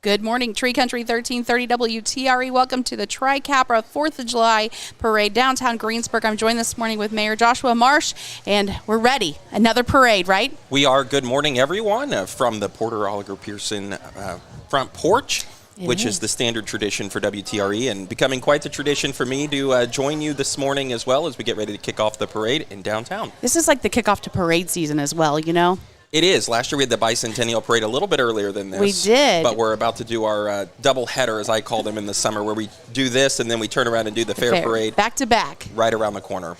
Good morning, Tree Country 1330 WTRE. Welcome to the Tri-Capra 4th of July Parade downtown Greensburg. I'm joined this morning with Mayor Joshua Marsh, and we're ready. Another parade, right? We are. Good morning, everyone, from the Porter Oliver Pearson front porch, which is the standard tradition for WTRE, and becoming quite the tradition for me to join you this morning as well as we get ready to kick off the parade in downtown. This is like the kickoff to parade season as well, you know? It is. Last year we had the Bicentennial Parade a little bit earlier than this. We did. But we're about to do our double header, as I call them, in the summer, where we do this and then we turn around and do the fair parade. Back to back. Right around the corner.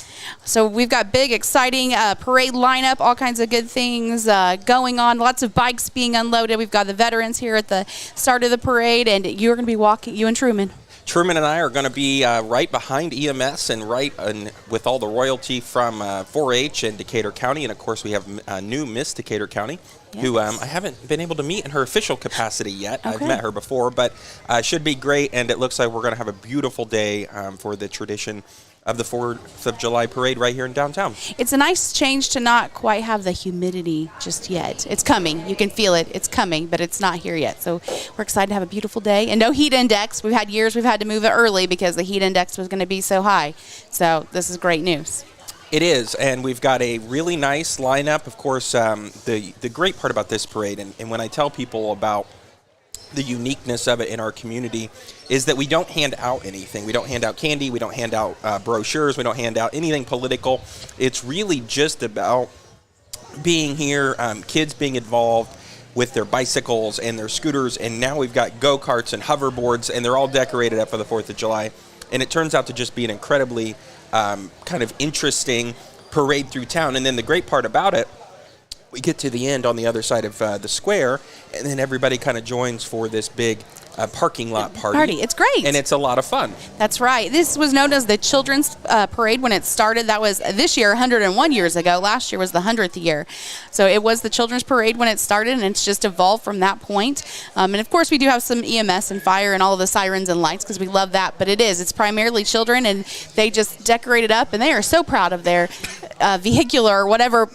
So we've got big, exciting parade lineup, all kinds of good things going on. Lots of bikes being unloaded. We've got the veterans here at the start of the parade, and you're going to be walking, you and Truman. Truman and I are going to be right behind EMS and with all the royalty from 4-H and Decatur County. And, of course, we have a new Miss Decatur County, who I haven't been able to meet in her official capacity yet. Okay. I've met her before, but should be great. And it looks like we're going to have a beautiful day for the tradition of the 4th of July parade right here in downtown. It's a nice change to not quite have the humidity just yet. It's coming. You can feel it. It's coming, but it's not here yet. So we're excited to have a beautiful day. And no heat index. We've had years we've had to move it early because the heat index was going to be so high. So this is great news. It is, and we've got a really nice lineup. Of course, the great part about this parade, and when I tell people about the uniqueness of it in our community, is that we don't hand out anything. We don't hand out candy. We don't hand out brochures. We don't hand out anything political. It's really just about being here, kids being involved with their bicycles and their scooters, and now we've got go-karts and hoverboards, and they're all decorated up for the 4th of July. And it turns out to just be an incredibly kind of interesting parade through town. And then the great part about it, we get to the end on the other side of the square, and then everybody kind of joins for this big parking lot party. It's great. And it's a lot of fun. That's right. This was known as the Children's Parade when it started. That was this year, 101 years ago. Last year was the 100th year. So it was the Children's Parade when it started, and it's just evolved from that point. And, of course, we do have some EMS and fire and all of the sirens and lights because we love that. But it's primarily children, and they just decorate it up, and they are so proud of their vehicular or whatever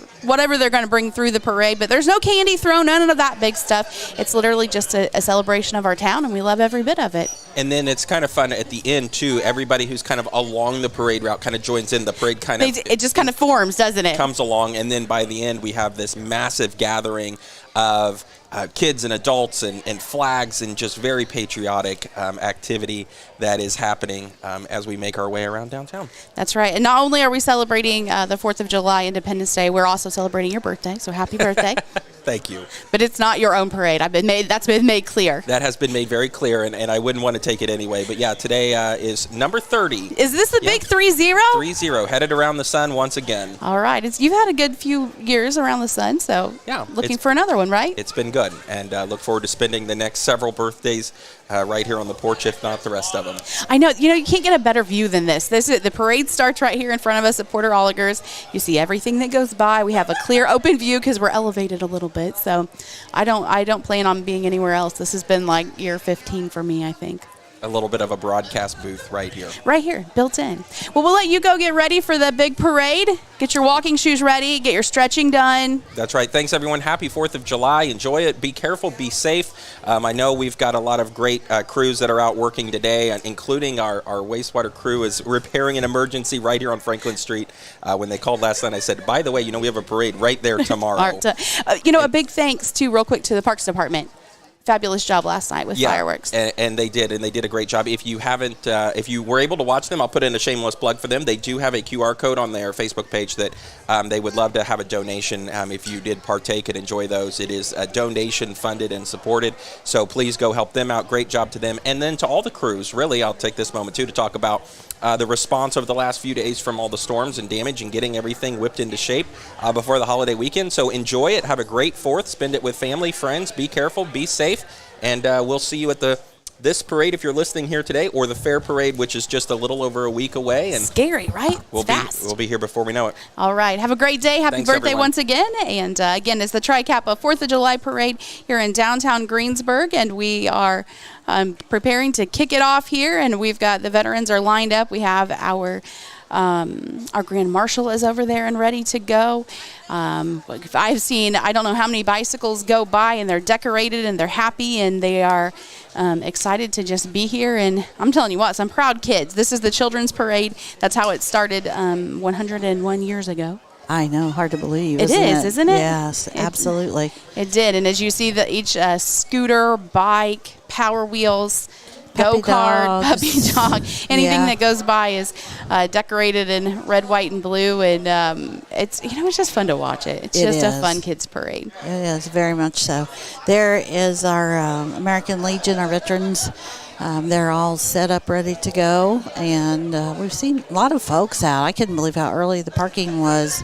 they're going to bring through the parade. But there's no candy thrown, none of that big stuff. It's literally just a celebration of our town, and we love every bit of it. And then it's kind of fun at the end, too. Everybody who's kind of along the parade route kind of joins in. The parade it just kind of forms, doesn't it? Comes along, and then by the end we have this massive gathering of kids and adults and flags and just very patriotic activity that is happening as we make our way around downtown. That's right. And not only are we celebrating the 4th of July, Independence Day, we're also celebrating your birthday, so happy birthday. Thank you. But it's not your own parade. That's been made clear. That has been made very clear, and I wouldn't want to take it anyway. But, yeah, today is number 30. Is this the big 3-0? 3-0, headed around the sun once again. All right. You've had a good few years around the sun, so looking for another one, right? It's been good, and look forward to spending the next several birthdays right here on the porch, if not the rest of them. I know. You can't get a better view than this. The parade starts right here in front of us at Porter Oligers. You see everything that goes by. We have a clear, open view because we're elevated a little bit. So I don't plan on being anywhere else. This has been like year 15 for me, I think. A little bit of a broadcast booth right here. Right here, built in. Well, we'll let you go get ready for the big parade. Get your walking shoes ready. Get your stretching done. That's right. Thanks, everyone. Happy 4th of July. Enjoy it. Be careful. Be safe. I know we've got a lot of great crews that are out working today, including our wastewater crew is repairing an emergency right here on Franklin Street. When they called last night, I said, by the way, we have a parade right there tomorrow. A big thanks, too, real quick, to the Parks Department. Fabulous job last night with fireworks. And they did a great job. If you haven't, if you were able to watch them, I'll put in a shameless plug for them. They do have a QR code on their Facebook page that they would love to have a donation if you did partake and enjoy those. It is a donation funded and supported, so please go help them out. Great job to them. And then to all the crews, really, I'll take this moment, too, to talk about the response over the last few days from all the storms and damage and getting everything whipped into shape before the holiday weekend. So enjoy it. Have a great 4th. Spend it with family, friends. Be careful. Be safe. And we'll see you at this parade if you're listening here today, or the fair parade, which is just a little over a week away. And scary, right? We'll be here before we know it. All right. Have a great day. Happy birthday, everyone. once again. And again, it's the Tri-Capra 4th of July parade here in downtown Greensburg, and we are preparing to kick it off here. And we've got the veterans are lined up. We have our Our Grand Marshal is over there and ready to go. I've seen, I don't know how many bicycles go by, and they're decorated and they're happy and they are excited to just be here. And I'm telling you what, some proud kids. This is the Children's Parade. That's how it started 101 years ago. I know, hard to believe. It is, isn't it? Yes, absolutely. It did. And as you see, each scooter, bike, Power Wheels, Puppy go-kart, dogs. puppy dog, anything Yeah. that goes by is decorated in red, white, and blue. And it's just fun to watch it. It's It just a is. fun kids parade. It is, very much so. There is our American Legion, our veterans. They're all set up, ready to go. And we've seen a lot of folks out. I couldn't believe how early the parking was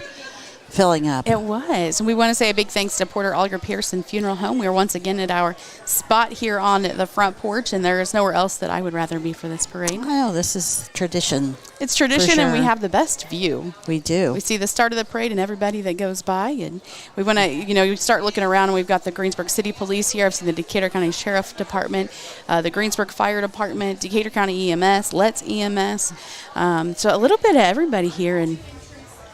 filling up. It was. And we want to say a big thanks to Porter Alger Pearson Funeral Home. We are once again at our spot here on the front porch, and there is nowhere else that I would rather be for this parade. I know, this is tradition. It's tradition, and we sure. have the best view. We do. We see the start of the parade and everybody that goes by, and we want to, you start looking around, and we've got the Greensburg City Police here. I've seen the Decatur County Sheriff Department, the Greensburg Fire Department, Decatur County EMS, Let's EMS. So a little bit of everybody here, and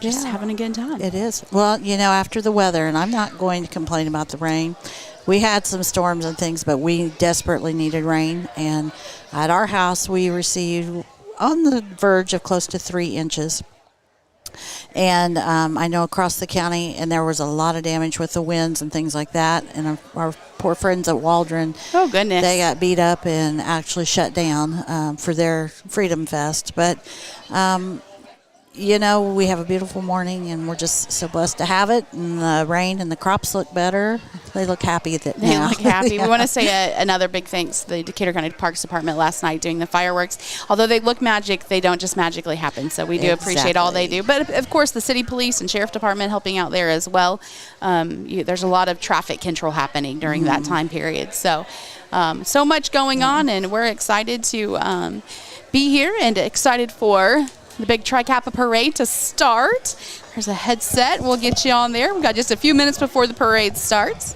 just having a good time. It is. Well, after the weather, and I'm not going to complain about the rain. We had some storms and things, but we desperately needed rain. And at our house, we received on the verge of close to 3 inches. And I know across the county, and there was a lot of damage with the winds and things like that. And our poor friends at Waldron, Oh, goodness. they got beat up and actually shut down for their Freedom Fest. But we have a beautiful morning, and we're just so blessed to have it. And the rain and the crops look better. They look happy They now. look happy. Yeah. We want to say another big thanks to the Decatur County Parks Department last night doing the fireworks. Although they look magic, they don't just magically happen. So we do appreciate all they do. But, of course, the City Police and Sheriff Department helping out there as well. There's a lot of traffic control happening during that time period. So much going on, and we're excited to be here and excited for the big Tri-Kappa Parade to start. There's a headset. We'll get you on there. We've got just a few minutes before the parade starts.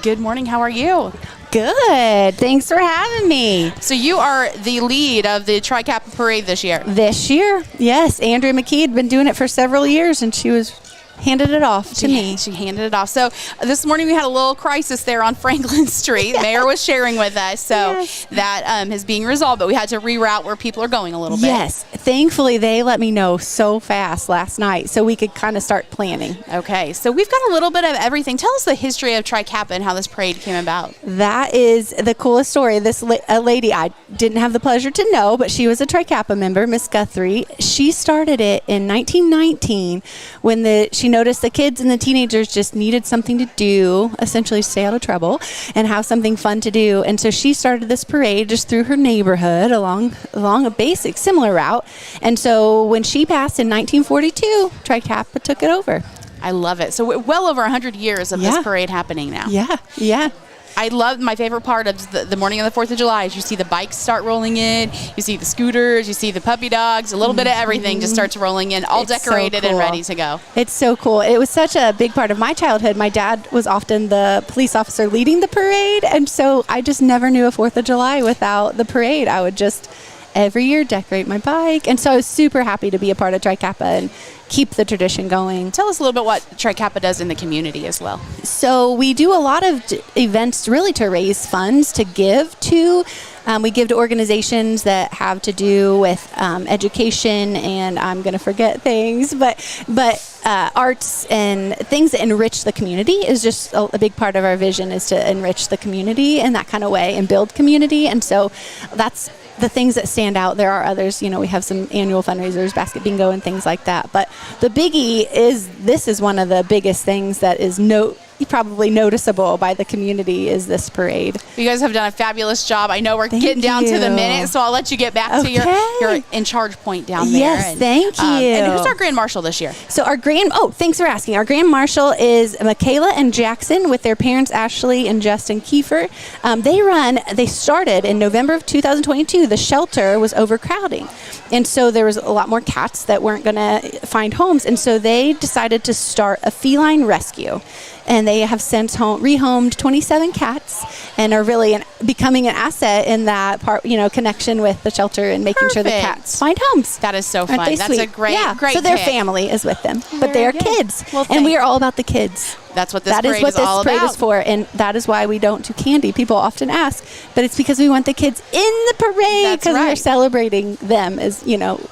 Good morning. How are you? Good. Thanks for having me. So you are the lead of the Tri-Kappa Parade this year. This year, yes, Andrea McKee had been doing it for several years, and she was handed it off to me. She handed it off. So this morning we had a little crisis there on Franklin Street. The mayor was sharing with us. So Yes. that is being resolved, but we had to reroute where people are going a little bit. Yes. Thankfully, they let me know so fast last night so we could kind of start planning. Okay. So we've got a little bit of everything. Tell us the history of Tri-Kappa and how this parade came about. That is the coolest story. This a lady I didn't have the pleasure to know, but she was a Tri-Kappa member, Miss Guthrie. She started it in 1919 when she noticed the kids and the teenagers just needed something to do, essentially stay out of trouble, and have something fun to do. And so she started this parade just through her neighborhood along a basic similar route. And so when she passed in 1942, Tri-Kappa took it over. I love it. So well over 100 years of this Yeah. parade happening now. Yeah. I love my favorite part of the morning of the 4th of July is you see the bikes start rolling in, you see the scooters, you see the puppy dogs, a little bit of everything just starts rolling in, all It's so decorated and cool. ready to go. It's so cool. It was such a big part of my childhood. My dad was often the police officer leading the parade, and so I just never knew a 4th of July without the parade. I would just every year decorate my bike, and so I was super happy to be a part of Tri-Kappa and keep the tradition going. Tell us a little bit what Tri-Kappa does in the community as well. So we do a lot of events really to raise funds to give to. We give to organizations that have to do with education, and I'm going to forget things, but arts and things that enrich the community is just a big part of our vision, is to enrich the community in that kind of way and build community. And so that's the things that stand out. There are others, we have some annual fundraisers, basket bingo and things like that. But the biggie is, this is one of the biggest things that is probably noticeable by the community, is this parade. You guys have done a fabulous job. I know we're Thank getting down to the you. minute, so I'll let you get back to your in charge point down there. Yes, thank you. And who's our Grand Marshal this year? So thanks for asking. Our Grand Marshal is Michaela and Jackson with their parents, Ashley and Justin Kiefer. They started in November of 2022. The shelter was overcrowding. And so there was a lot more cats that weren't going to find homes. And so they decided to start a feline rescue. and they have since rehomed 27 cats and are really becoming an asset in that part, connection with the shelter and making sure the Perfect. cats find homes. That is so Aren't fun. they That's a sweet? great, yeah. great So their pick. family is with them, but they Very are good. kids, Well, and we thank- are all about the kids. That's what this That parade is what is this all parade about. is for, and that is why we don't do candy. People often ask, but it's because we want the kids in the parade That's because we're right. celebrating them as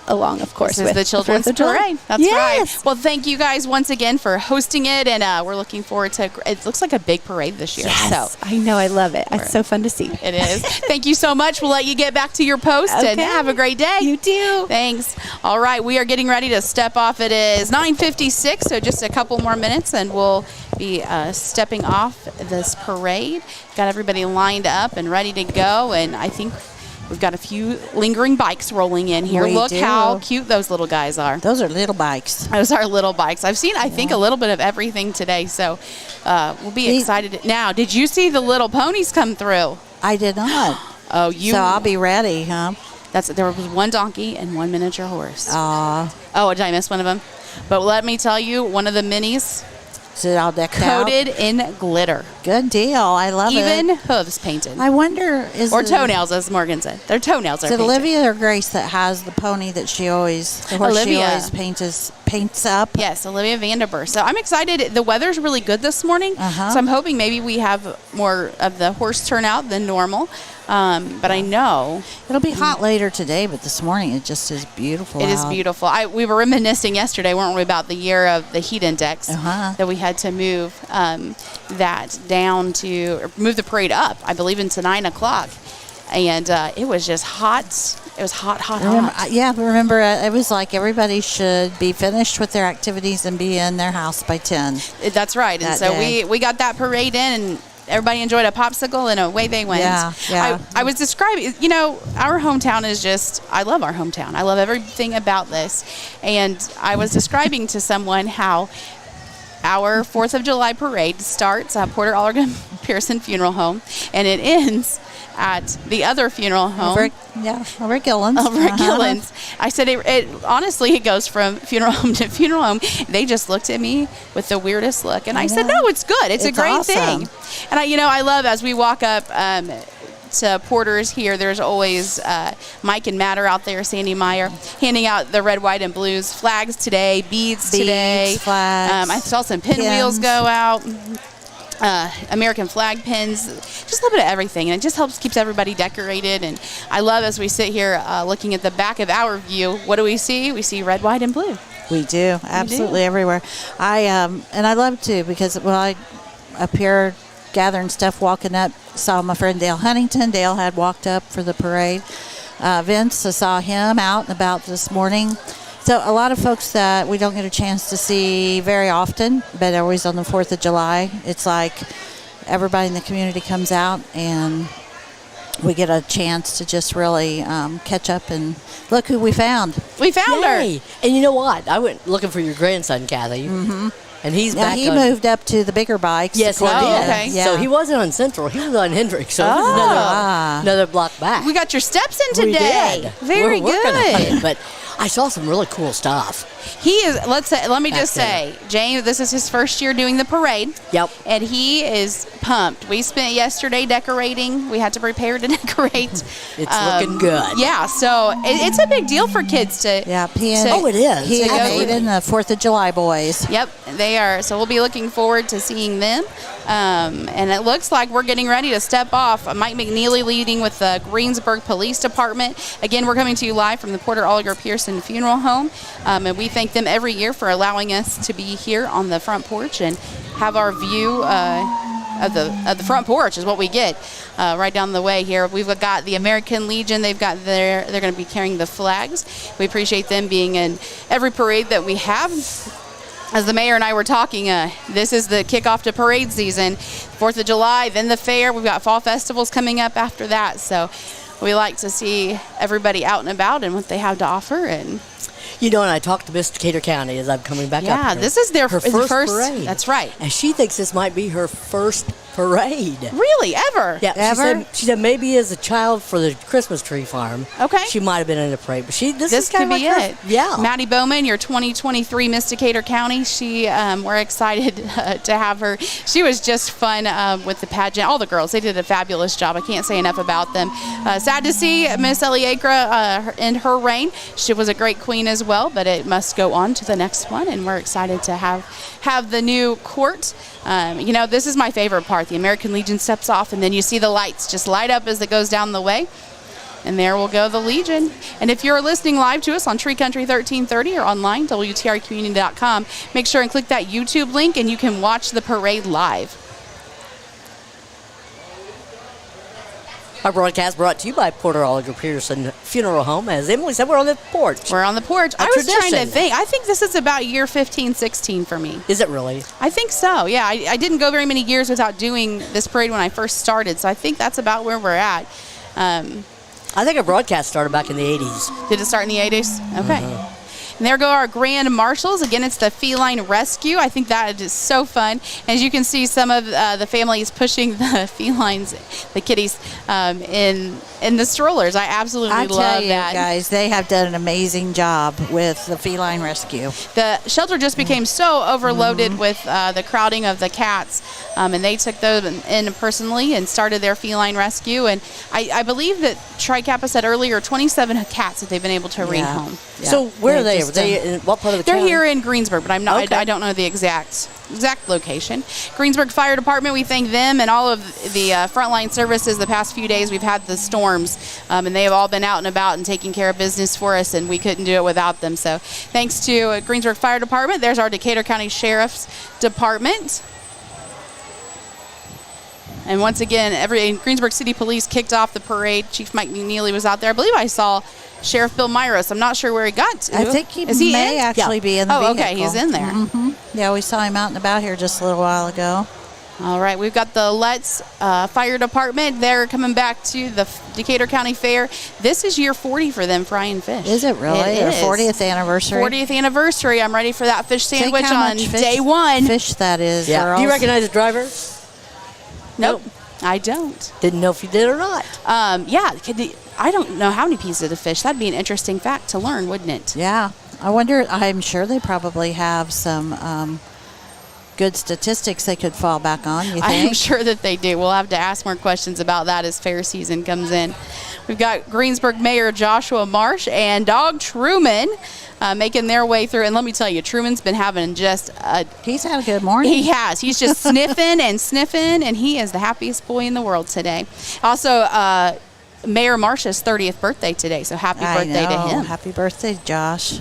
along, of course, This is with the Children's 4th of July. Parade. That's yes. right. Well, thank you guys once again for hosting it, and we're looking forward to. It looks like a big parade this year. Yes, So I know, I love it. It's so fun to see. it is. Thank you so much. We'll let you get back to your post and Okay. have a great day. You too. Thanks. All right, we are getting ready to step off. It is 9:56, so just a couple more minutes, and we'll be stepping off this parade. Got everybody lined up and ready to go, and I think we've got a few lingering bikes rolling in here. We Look do. how cute those little guys are. Those are little bikes. Those are little bikes. I've seen, I think, a little bit of everything today, so we'll be excited. Now, did you see the little ponies come through? I did not. Oh, you. So I'll be ready, huh? There was one donkey and one miniature horse. Aw. Oh, did I miss one of them? But let me tell you, one of the minis Is it all decked out? coated in glitter, Good deal. I love even it. hooves painted, I wonder, or toenails, as Morgan said. Their toenails are Is it painted. Olivia or Grace that has the pony that the horse she Olivia. always paints up? Yes, Olivia Vanderburg. So I'm excited. The weather's really good this morning, Uh-huh. so I'm hoping maybe we have more of the horse turnout than normal. But I know It'll be hot later today, but this morning it just is beautiful. it is out. beautiful. We were reminiscing yesterday, weren't we, about the year of the heat index Uh-huh. that we had to move that down to or move the parade up, I believe, into 9 o'clock. And it was just hot. It was hot, hot, Remember, hot. remember it was like everybody should be finished with their activities and be in their house by 10. That's right. And that so day. we got that parade in, and everybody enjoyed a popsicle, and away they went. Yeah. I was describing, our hometown is just, I love our hometown. I love everything about this. And I was describing to someone how our 4th of July parade starts at Porter Allergan Pearson Funeral Home, and it ends at the other funeral home. Over at Gillen's. Over at Gillen's. I said, it honestly, it goes from funeral home to funeral home. They just looked at me with the weirdest look. And I said, know. no, it's good. It's a It's great awesome. thing. And I love as we walk up to Porter's here, there's always Mike and Matt are out there, Sandy Meyer, handing out the red, white, and blues flags today, beads today. Flags, I saw some pinwheels pins. go out. American flag pins, just a little bit of everything, and it just keeps everybody decorated. And I love as we sit here looking at the back of our view, what do we see? We see red, white, and blue. We do, absolutely everywhere. And I love to because I up here gathering stuff, walking up, saw my friend Dale Huntington. Dale had walked up for the parade. Vince, I saw him out and about this morning. So a lot of folks that we don't get a chance to see very often, but always on the 4th of July. It's like everybody in the community comes out and we get a chance to just really catch up and look who we found. We found her. Yay. And you know what? I went looking for your grandson, Kathy. Mm-hmm. And he's Now back he on. moved up to the bigger bikes. Yes, he Oh, did. okay. Yeah. So he wasn't on Central. He was on Hendricks. So it was another block back. We got your steps in We today. did. Very We're working on good. it, but I saw some really cool stuff. He is. Let me just Back say, James. This is his first year doing the parade. Yep. And he is pumped. We spent yesterday decorating. We had to prepare to decorate. It's looking good. Yeah. So it's a big deal for kids to. Yeah, PN. Oh, it is. He To and go- Aiden, the 4th of July boys. Yep, they are. So we'll be looking forward to seeing them. And it looks like we're getting ready to step off. Mike McNeely leading with the Greensburg Police Department. Again, we're coming to you live from the Porter Oliver Pearson Funeral Home. And we thank them every year for allowing us to be here on the front porch and have our view of the front porch is what we get right down the way here. We've got the American Legion. They're going to be carrying the flags. We appreciate them being in every parade that we have. As the mayor and I were talking, this is the kickoff to parade season, 4th of July, then the fair. We've got fall festivals coming up after that. So we like to see everybody out and about and what they have to offer. And You know, and I talked to Miss Decatur County as I'm coming back up yeah, here. this is their her first parade. That's right. And she thinks this might be her first parade. Really, ever? Yeah, Ever? she said maybe as a child for the Christmas tree farm. Okay. She might have been in a parade, but this is This kind could of be like it. Yeah. Maddie Bowman, your 2023 Miss Decatur County. We're excited to have her. She was just fun with the pageant. All the girls, they did a fabulous job. I can't say enough about them. Sad to see Miss Eliakra in her reign. She was a great queen as well, but it must go on to the next one, and we're excited to have the new court. This is my favorite part. The American Legion steps off, and then you see the lights just light up as it goes down the way. And there will go the Legion. And if you're listening live to us on Tree Country 1330 or online, WTRCommunity.com, make sure and click that YouTube link, and you can watch the parade live. Our broadcast brought to you by Porter Oliver Peterson Funeral Home. As Emily said, we're on the porch. We're on the porch. A I was trying to tradition. think. I think this is about year 15, 16 for me. Is it really? I think so. Yeah, I didn't go very many years without doing this parade when I first started, so I think that's about where we're at. I think our broadcast started back in the 80s. Did it start in the 80s? Okay. And there go our grand marshals. Again, it's the feline rescue. I think that is so fun. As you can see, some of the families pushing the felines, the kitties, in the strollers. I absolutely I love tell you, that. guys, they have done an amazing job with the feline rescue. The shelter just became so overloaded with the crowding of the cats, and they took those in personally and started their feline rescue. And I believe that Tri-Kappa said earlier 27 cats that they've been able to read Yeah. home. Yeah. So where are they? just, Were they in what part of the They're county? here in Greensburg, but I Okay. don't know the exact location. Greensburg Fire Department, we thank them and all of the frontline services. The past few days we've had the storms, and they have all been out and about and taking care of business for us, and we couldn't do it without them. So thanks to Greensburg Fire Department. There's our Decatur County Sheriff's Department. And once again, Greensburg City Police kicked off the parade. Chief Mike McNeely was out there. I believe I saw Sheriff Bill Myros. I'm not sure where he got to. I think he Is he may in? actually be in the Oh, vehicle. okay, he's in there. Yeah, we saw him out and about here just a little while ago. All right, we've got the Let's Fire Department. They're coming back to the Decatur County Fair. This is year 40 for them frying fish. Is it really? It Their is. 40th anniversary? 40th anniversary. I'm ready for that fish Think sandwich how on much fish- day one. Fish that is, Yeah. girls. Do you recognize the driver? Nope, I don't. Didn't know if you did or not. Yeah, I don't know how many pieces of fish. That'd be an interesting fact to learn, wouldn't it? Yeah. I wonder, I'm sure they probably have some good statistics they could fall back on, you think? I'm sure that they do. We'll have to ask more questions about that as fair season comes in. We've got Greensburg Mayor Joshua Marsh and Dog Truman making their way through. And let me tell you, Truman's been having just a He's had a good morning. He has. He's just sniffing and sniffing, and he is the happiest boy in the world today. Also, Mayor Marsh's 30th birthday today, so happy birthday to him. Happy birthday, Josh.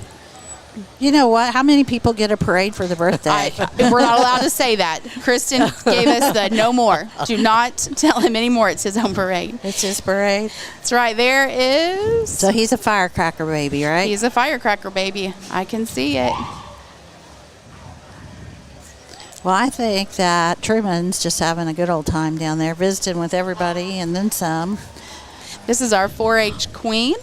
You know what? How many people get a parade for the birthday? We're not allowed to say that. Kristen gave us the no more. Do not tell him anymore. It's his own parade. It's his parade. That's right. There is. So he's a firecracker baby, right? He's a firecracker baby. I can see it. Well, I think that Truman's just having a good old time down there, visiting with everybody and then some. This is our 4-H queen.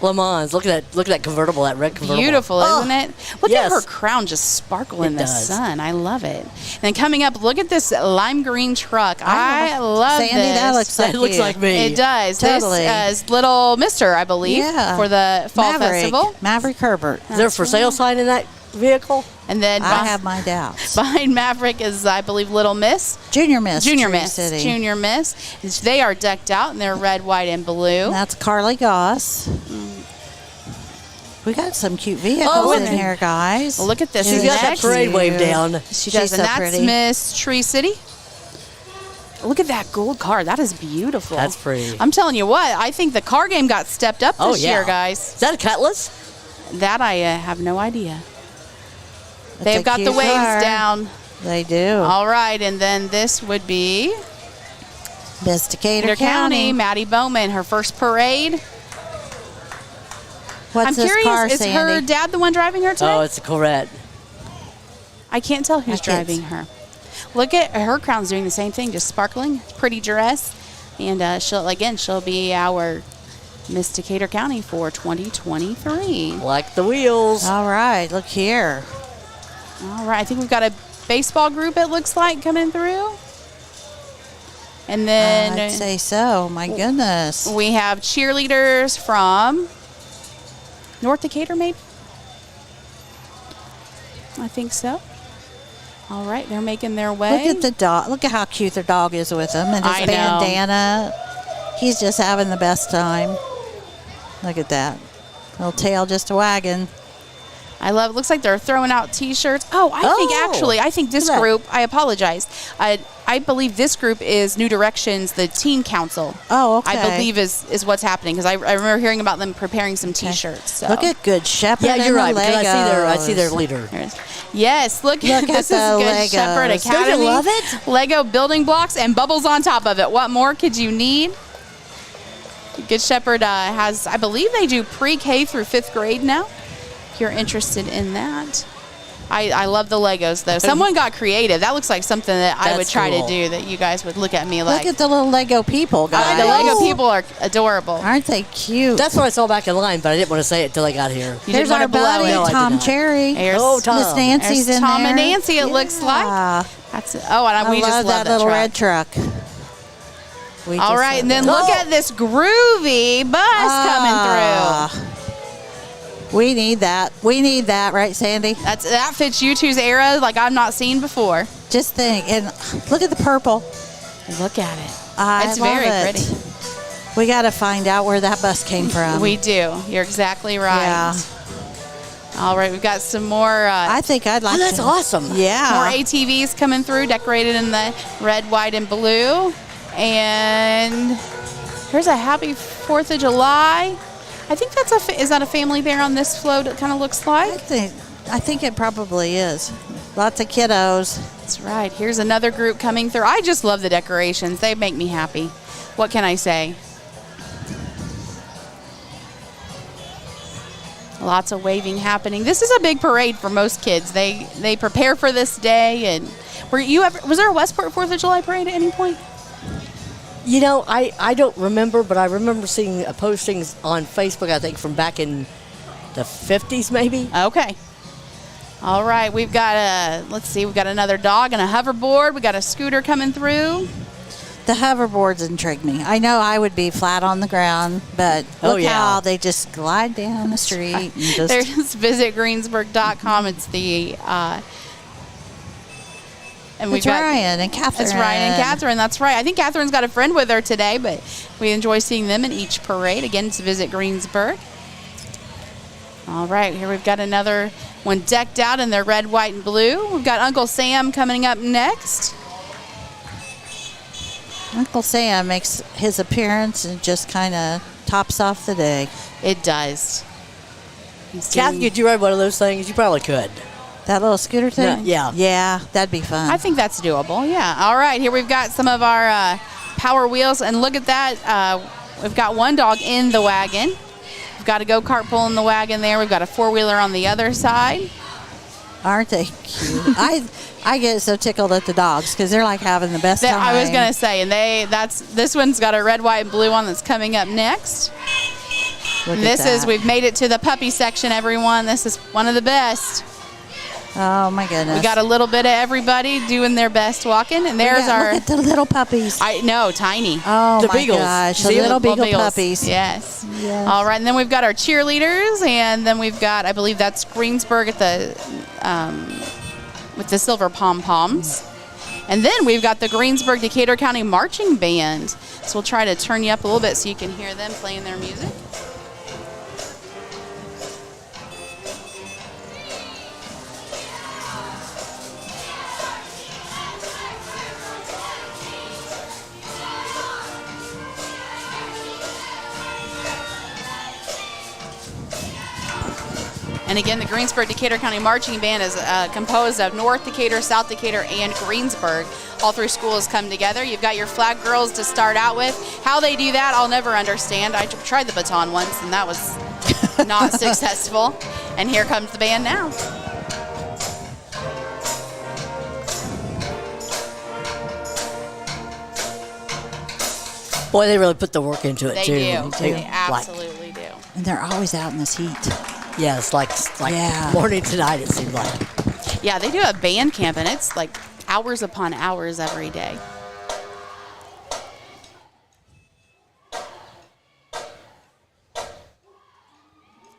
Le Mans. Look at that convertible, that red convertible. Beautiful, Oh, isn't it? Look yes. at her crown just sparkle in It the does. sun. I love it. And coming up, look at this lime green truck. I love Sandy, this. that looks like That looks you. like me. It does. Totally. This is Little Mister, I believe, Yeah. for the Fall Festival. Maverick Herbert. Is there a for sale sign in that vehicle? And then I have my doubts. behind Maverick is, I believe, Little Miss. Junior Miss. Junior Tree Miss. City. Junior Miss. They are decked out in their red, white, and blue. That's Carly Goss. We got some cute vehicles Oh, in and- here, guys. Well, look at this. She's got that Next- parade wave down. She She's does, and so that's pretty. Miss Tree City. Look at that gold car. That is beautiful. That's pretty. I'm telling you what, I think the car game got stepped up Oh, this yeah. year, guys. Is that a Cutlass? That I have no idea. That's They've a got the cute waves car. down. They do. All right, and then this would be Miss Decatur Decatur County, County. Maddie Bowman, her first parade. What's I'm this curious, car, is her Sandy? dad the one driving her today? Oh, it's a Corvette. I can't tell who's I can't driving her. Look at her crown's doing the same thing, just sparkling, pretty dress, and she'll be our Miss Decatur County for 2023. Like the wheels. All right, look here. All right, I think we've got a baseball group. It looks like coming through. And then I'd say so. My goodness. we have cheerleaders from North Decatur, maybe? I think so. All right, they're making their way. Look at the dog. Look at how cute their dog is with him and his I know. bandana. He's just having the best time. Look at that. Little tail just wagging. I love. Looks like they're throwing out T-shirts. Oh, I think this Look at that. group. I apologize. I believe this group is New Directions, the teen council. Oh, okay. I believe is what's happening because I remember hearing about them preparing some T-shirts. So. Look at Good Shepherd. Yeah, you're right. and the Because I see their Legos. leader. Yes, look Look this at is the Good Legos. Shepherd Don't you Academy. love it? Lego building blocks and bubbles on top of it. What more could you need? Good Shepherd has, I believe they do pre-K through 5th grade now. If you're interested in that. I love the Legos though. Someone got creative. That looks like something that I would That's try cool. to do that you guys would look at me like. Look at the little Lego people, guys. the Lego people are adorable. Aren't they cute? That's what I saw back in line, but I didn't want to say it until I got here. You Here's didn't our want to blow buddy, it. No, I did Tom not. Cherry. There's, Oh, Tom. Miss Nancy's there's in Tom there. and Nancy, it looks like. Yeah. That's it. Oh, and I we just love that that little truck. red truck. We All just right, love and then that. look at this groovy bus coming through. We need that. We need that, right, Sandy? That fits you two's era like I've not seen before. Just think, and look at the purple. Look at it. I It's love very it. pretty. We got to find out where that bus came from. We do. You're exactly right. Yeah. All right, we've got some more I think I'd like Oh, that's to. awesome. Yeah. more ATVs coming through, decorated in the red, white, and blue. And here's a happy 4th of July. I think that's is that a family there on this float? It kind of looks I like. think it probably is. Lots of kiddos. That's right. Here's another group coming through. I just love the decorations. They make me happy. What can I say? Lots of waving happening. This is a big parade for most kids. They prepare for this day. And was there a Westport 4th of July parade at any point? You know, I don't remember, but I remember seeing postings on Facebook, I think, from back in the 50s, maybe. Okay. All right. We've got we've got another dog and a hoverboard. We got a scooter coming through. The hoverboards intrigue me. I know I would be flat on the ground, but look yeah. how they just glide down the street. And just, There's visit Greensburg.com. It's the and we've it's got Ryan and Catherine. It's Ryan and Catherine. That's right. I think Catherine's got a friend with her today, but we enjoy seeing them in each parade. Again, it's Visit Greensburg. All right, here we've got another one decked out in their red, white, and blue. We've got Uncle Sam coming up next. Uncle Sam makes his appearance and just kind of tops off the day. It does. He's Kathy, doing- could you ride one of those things? You probably could. That little scooter thing? Yeah. Yeah, that'd be fun. I think that's doable. Yeah. All right. Here we've got some of our Power Wheels, and look at that. We've got one dog in the wagon. We've got a go-kart pulling the wagon there. We've got a four-wheeler on the other side. Aren't they cute? I get so tickled at the dogs because they're like having the best time. I was gonna say, and this one's got a red, white, and blue one that's coming up next. Look at This is that. we've made it to the puppy section, everyone. This is one of the best. Oh my goodness. We got a little bit of everybody doing their best walking, and there's our. Look at the little puppies. I know, tiny. Oh The my beagles. gosh, the See 'em? little beagle Beagles. puppies. Yes. Yes. All right, and then we've got our cheerleaders, and then we've got, I believe that's Greensburg at the with the silver pom poms, and then we've got the Greensburg Decatur County Marching Band. So we'll try to turn you up a little bit so you can hear them playing their music. And again, the Greensburg Decatur County Marching Band is composed of North Decatur, South Decatur, and Greensburg. All three schools come together. You've got your flag girls to start out with. How they do that, I'll never understand. I tried the baton once, and that was not successful. And here comes the band now. Boy, they really put the work into it, They too. do. They absolutely do. And they're always out in this heat. Yeah, it's like Yeah. morning to night, it seems like. Yeah, they do a band camp, and it's like hours upon hours every day.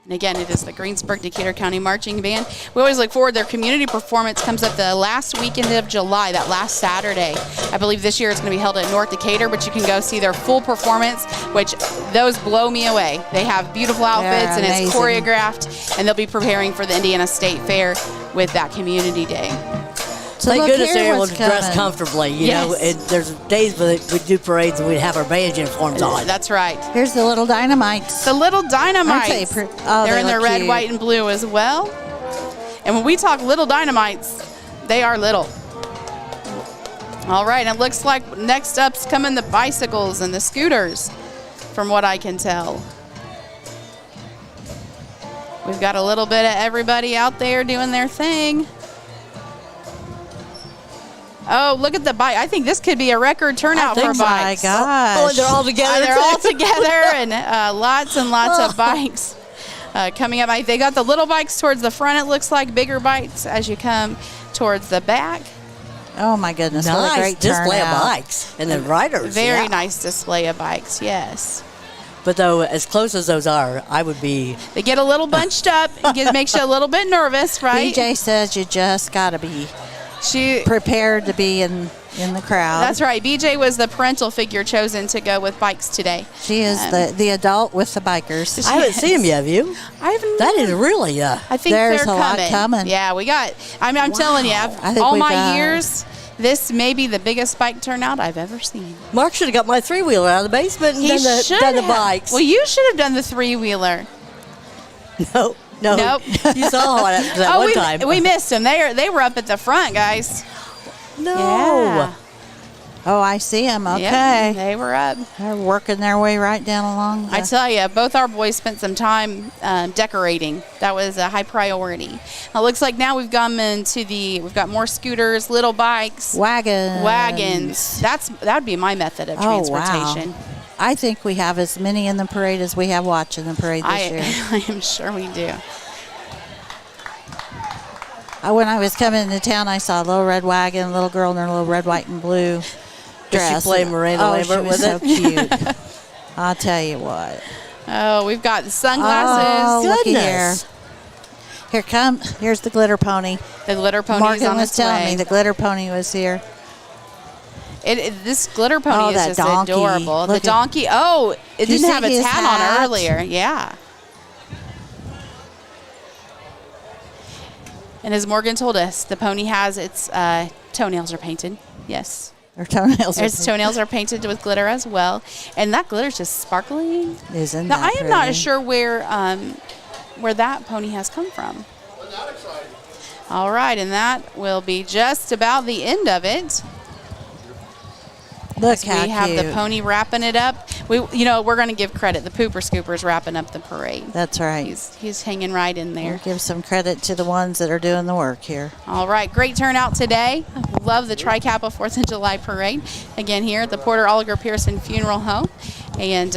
And again, it is the Greensburg Decatur County Marching Band. We always look forward. Their community performance comes up the last weekend of July, that last Saturday. I believe this year it's going to be held at North Decatur, but you can go see their full performance, which those blow me away. They have beautiful outfits, and it's amazing. choreographed, and they'll be preparing for the Indiana State Fair with that community day. So Thank look goodness here they're able what's to dress coming. comfortably. You know, Yes. and there's days when we do parades and we'd have our band uniforms on. That's right. Here's the little dynamites. The little Dynamites. Aren't they oh, They're they in their look red, cute. white, and blue as well. And when we talk little Dynamites, they are little. All right, and it looks like next up's coming the bicycles and the scooters, from what I can tell. We've got a little bit of everybody out there doing their thing. Oh, look at the bike. I think this could be a record turnout for Oh my bikes. gosh. Oh, they're all together. They're too. all together, and lots and lots of bikes coming up. They got the little bikes towards the front, it looks like, bigger bikes as you come towards the back. Oh my goodness, what a Nice great display of turnout. bikes and the riders. Very yeah. nice display of bikes, yes. But though, as close as those are, I would be. They get a little bunched up, makes you a little bit nervous, right? BJ says you just got to be She. prepared to be in the crowd. That's right. BJ was the parental figure chosen to go with bikes today. She is the adult with the bikers. I haven't seen them yet, have you? I haven't. That is really. I think There's they're a lot coming. Yeah, we got. I'm telling you, I think all we've my got- years, this may be the biggest bike turnout I've ever seen. Mark should have got my 3-wheeler out of the basement and He done should the have. bikes. Well, you should have done the 3-wheeler. No. Nope. You saw that one time. we missed them. They were up at the front, guys. No. Yeah. Oh, I see them. Yep, Okay. they were up. They're working their way right down along. I tell you, both our boys spent some time decorating. That was a high priority. It looks like now we've got more scooters, little bikes, wagons. That would be my method of transportation. Wow. I think we have as many in the parade as we have watching the parade this year. I am sure we do. When I was coming into town, I saw a little red wagon, a little girl in her little red, white, and blue dress. play Miranda oh, Lambert she was with so cute. I'll tell you what. Oh, we've got the Oh, sunglasses, looky Goodness. here. Here's the glitter pony. the glitter ponies Morgan on was its telling way. me the glitter pony was here. This glitter pony Oh, is that just donkey. adorable. Look The at- donkey. Oh, it Did you didn't have see its his hat hat? on earlier. Yeah. And as Morgan told us, the pony has its toenails are painted. Yes. Her toenails. Its toenails are painted with glitter as well. And that glitter's just sparkling. Isn't Now, that I am not pretty? sure where that pony has come from. All right, and that will be just about the end of it. Look how We have cute. the pony wrapping it up. We're going to give credit. The Pooper Scooper's wrapping up the parade. That's right. He's hanging right in there. We'll give some credit to the ones that are doing the work here. All right, great turnout today. Love the Tri-Kappa 4th of July parade. Again, here at the Porter Oliver Pearson Funeral Home. And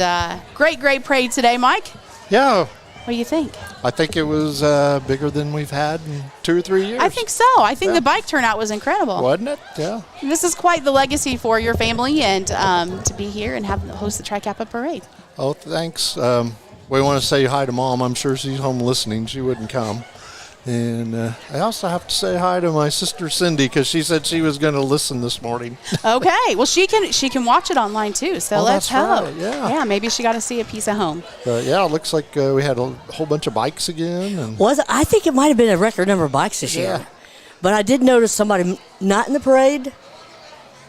great parade today, Mike. Yeah, What do you think? I think it was bigger than we've had in 2 or 3 years. I think so. I think the bike turnout was incredible. Wasn't it? Yeah. This is quite the legacy for your family, and to be here and host the Tri-Kappa parade. Oh, thanks. We want to say hi to Mom. I'm sure she's home listening. She wouldn't come. And I also have to say hi to my sister Cindy because she said she was going to listen this morning. Okay. Well, she can watch it online too. So Oh, let's that's hope. right, yeah. Yeah. Maybe she got to see a piece of home. But yeah, it looks like we had a whole bunch of bikes again. And I think it might have been a record number of bikes this year. Yeah. But I did notice somebody not in the parade.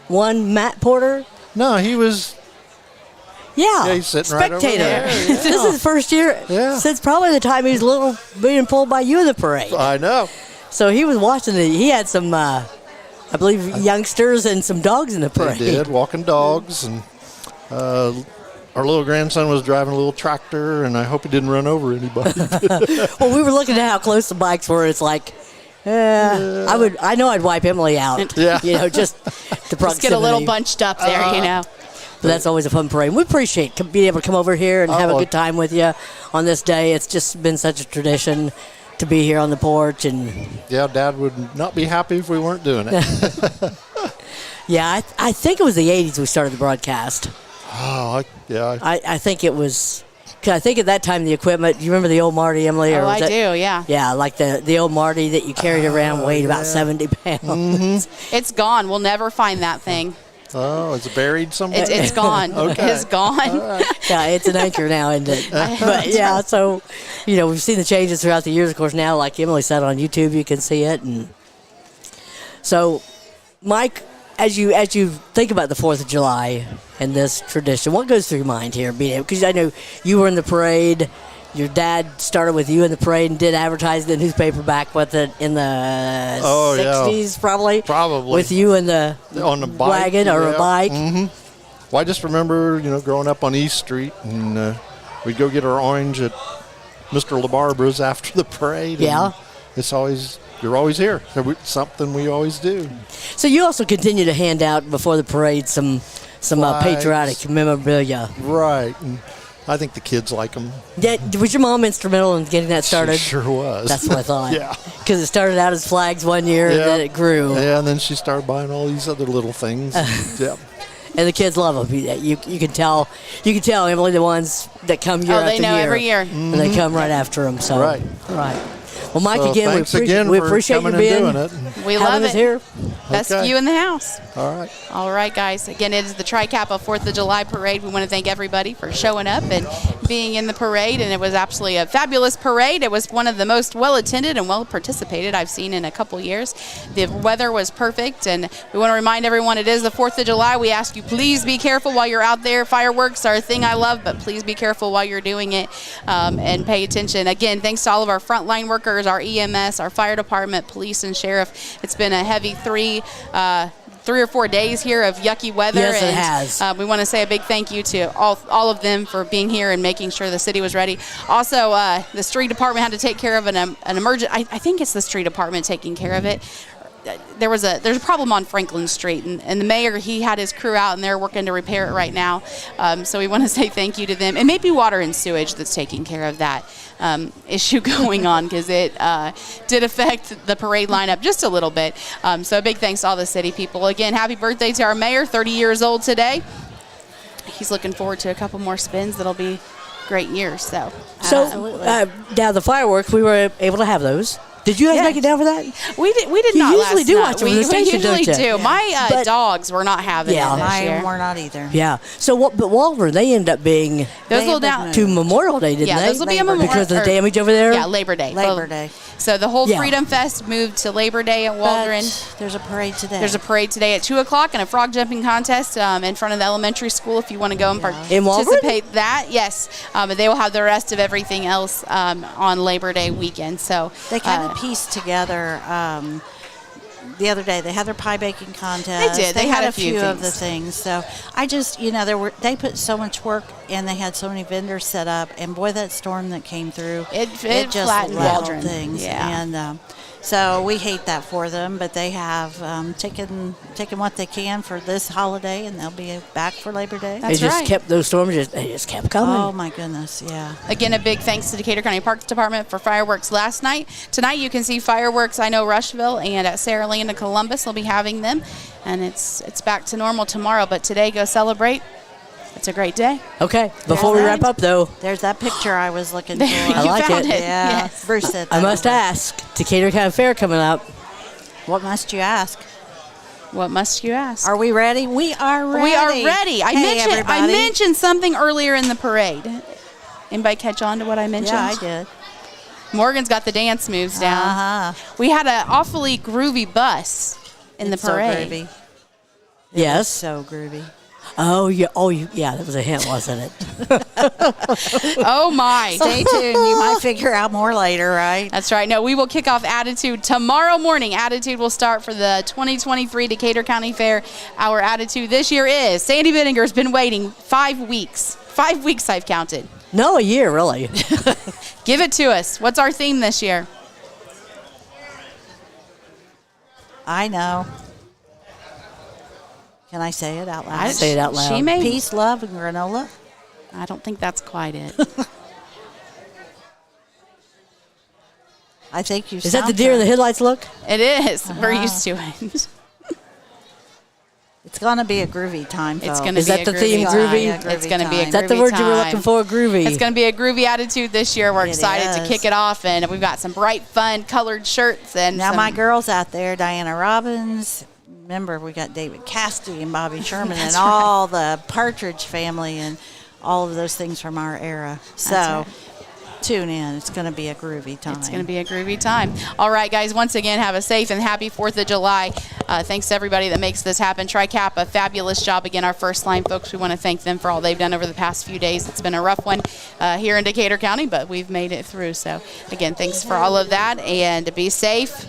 One, Matt Porter. no, he was. Yeah, he's sitting right over spectator. there, yeah. This is the first year Yeah. since probably the time he was being pulled by you in the parade. I know. So he was watching it. He had some, I believe, youngsters and some dogs in the They parade. did walking dogs, and our little grandson was driving a little tractor, and I hope he didn't run over anybody. Well, we were looking at how close the bikes were. It's like, I know I'd wipe Emily out. Yeah. Just the proximity. Just get a little bunched up there, But that's always a fun parade. We appreciate being able to come over here and have a Oh. good time with you on this day. It's just been such a tradition to be here on the porch. And Yeah, Dad would not be happy if we weren't doing it. yeah, I think it was the 80s we started the broadcast. Oh, yeah. I think it was 'Cause I think at that time the equipment. You remember the old Marty, Emily? Oh, was I that- do, yeah. Yeah, like the old Marty that you carried around weighed about 70 pounds. It's gone. We'll never find that thing. Oh, is it buried somewhere? It's gone. Okay. It's gone. Yeah, it's an anchor now, isn't it? But yeah, so we've seen the changes throughout the years. Of course, now, like Emily said, on YouTube you can see it, and so Mike, as you think about the 4th of July and this tradition, what goes through your mind here? Because I know you were in the parade. Your dad started with you in the parade and did advertise the newspaper back with it in the 60s, probably. Probably. With you in the On the bike, wagon or a yeah. bike. Well, I just remember, growing up on East Street, and we'd go get our orange at Mr. LaBarbera's after the parade. Yeah. And you're always here. Something we always do. So you also continue to hand out before the parade some Flags. patriotic memorabilia. Right. And I think the kids like them. Yeah, was your mom instrumental in getting that started? She sure was. That's what I thought. Yeah. Because it started out as flags one year, and then it grew. Yeah, and then she started buying all these other little things. Yeah. And the kids love them. You can tell. You can tell, Emily, the ones that come year after they know year. every year. And they come right after them. So Right. Right. Well, Mike, So again, thanks we again for appreciate you coming being and doing it. We having love us it. here. Best Okay. view in the house. All right. All right, guys. Again, it is the Tri-Kappa 4th of July parade. We want to thank everybody for showing up and being in the parade, and it was absolutely a fabulous parade. It was one of the most well-attended and well-participated I've seen in a couple years. The weather was perfect, and we want to remind everyone it is the 4th of July. We ask you, please be careful while you're out there. Fireworks are a thing I love, but please be careful while you're doing it and pay attention. Again, thanks to all of our frontline workers, our EMS, our fire department, police, and sheriff. It's been a heavy 3 or 4 days here of yucky weather. Yes, it and, has. we want to say a big thank you to all of them for being here and making sure the city was ready. Also, the street department had to take care of an emergent. I think it's the street department taking care of it. There's a problem on Franklin Street, and the mayor, he had his crew out, and they're working to repair it right now. So we want to say thank you to them. It may be water and sewage that's taking care of that issue going on, because it did affect the parade lineup just a little bit. So a big thanks to all the city people. Again, happy birthday to our mayor, 30 years old today. He's looking forward to a couple more spins. That'll be great years. So Now the fireworks, we were able to have those. Did you guys Yes. make it down for that? we did You not usually last do night. watch them on the We station, usually don't you? do. My But- dogs were not having Yeah. it this year. Mine were not either. Yeah. So what? But Waldron, they end up being Those They will have been down. moved. to Memorial Day, didn't Yeah, they? those will be a Labor Day. memorial because of the or- damage over there. Yeah, Labor Day. Labor Day. So the whole Yeah. Freedom Fest moved to Labor Day at But Waldron. there's a parade today. There's a parade today at 2 o'clock and a frog jumping contest in front of the elementary school if you want to go and In Waldron? participate. That, yes. But they will have the rest of everything else on Labor Day weekend. So They kind of pieced together. The other day, they had their pie baking contest. They did. They had a few of the things. things. So I just, they put so much work, and they had so many vendors set up. And boy, that storm that came through, It just flattened leveled Waldron. things. Yeah. And so we hate that for them, but they have taken what they can for this holiday, and they'll be back for Labor Day. That's They just right. kept those storms. They just kept coming. Oh my goodness, yeah. Again, a big thanks to Decatur County Parks Department for fireworks last night. Tonight you can see fireworks. I know Rushville and at Sarah Land and Columbus will be having them, and it's back to normal tomorrow. But today, go celebrate. It's a great day. Okay. Before we All wrap right. up, though, There's that picture I was looking for. You I like found it. Yeah, Yes. Bruce said I that must over. ask. Decatur County Fair coming up. What must you ask? What must you ask? Are we ready? We are ready. We are ready. I Hey, everybody. mentioned something earlier in the parade. Anybody catch on to what I mentioned? Yeah, I did. Morgan's got the dance moves down. Uh-huh. We had an awfully groovy bus in It's the parade. So groovy. Yes. So groovy. Oh yeah. Oh yeah. That was a hint, wasn't it? Oh my. Stay tuned. You might figure out more later, right? That's right. No, we will kick off Attitude tomorrow morning. Attitude will start for the 2023 Decatur County Fair. Our Attitude this year is Sandy Bittinger's been waiting 5 weeks. 5 weeks I've counted. No, a year really. Give it to us. What's our theme this year? I know. Can I say it out loud? Say it out loud. She may. Peace, love, and granola. I don't think that's quite it. I think you. Is that the deer in the headlights look? It is. We're used to it. It's going to be a groovy time, It's folks. going to Is be that a the groovy theme, time. groovy? It's going to be a groovy Is that the word you were looking time. for, groovy? It's going to be a groovy attitude this year. We're It excited to is. kick it off, and we've got some bright, fun, colored shirts and Now, some, my girls out there, Diana Robbins, remember we got David Cassidy and Bobby Sherman and all the Partridge family and all of those things from our era. So right. tune in. It's going to be a groovy time. It's going to be a groovy time. All right, guys, once again, have a safe and happy 4th of July. Thanks to everybody that makes this happen. TRICAP, a fabulous job. Again, our first line folks, we want to thank them for all they've done over the past few days. It's been a rough one here in Decatur County, but we've made it through. So, again, thanks for all of that, and be safe.